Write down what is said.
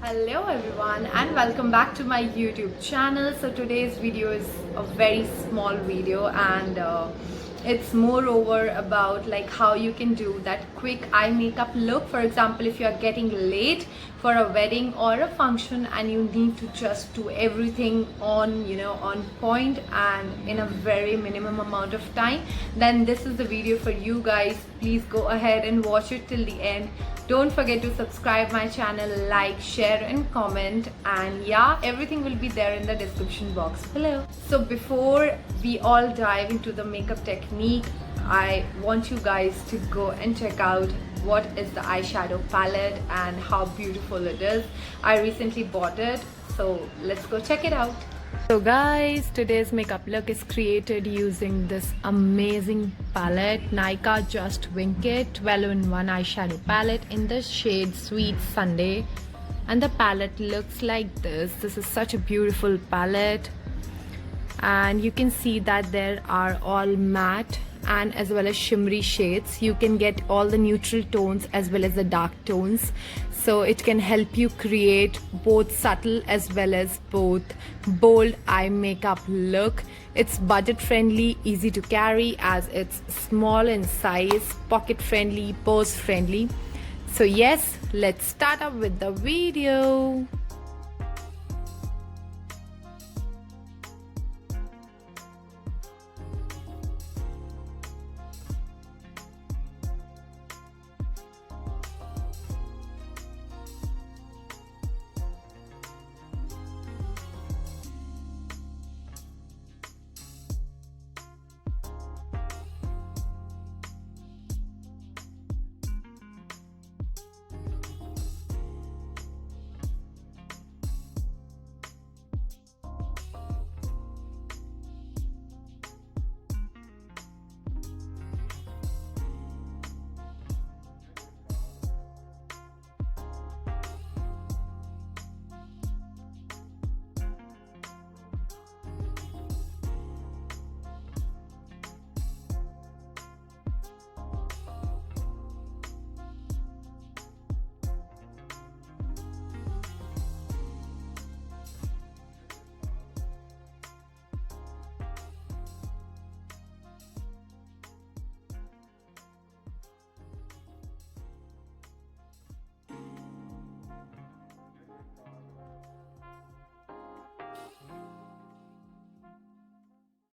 Hello everyone and welcome back to my YouTube channel. So today's video is a very small video and it's moreover about like how you can do that quick eye makeup look. For example, if you are getting late for a wedding or a function and you need to just do everything on on point and in a very minimum amount of time, then this is the video for you guys. Please go ahead and watch it till the end. Don't forget to subscribe my channel, like, share and comment, and yeah, everything will be there in the description box below. So before we all dive into the makeup technique, I want you guys to go and check out what is the eyeshadow palette and how beautiful it is. I recently bought it, so let's go check it out. So guys, today's makeup look is created using this amazing palette, Nykaa Just Wink It 12-in-1 eyeshadow palette in the shade Sweet Sunday, and the palette looks like this. This is such a beautiful palette, and you can see that there are all matte and as well as shimmery shades. You can get all the neutral tones as well as the dark tones, so it can help you create both subtle as well as both bold eye makeup look. It's budget friendly, easy to carry as it's small in size, pocket friendly, purse friendly. So yes, let's start up with the video.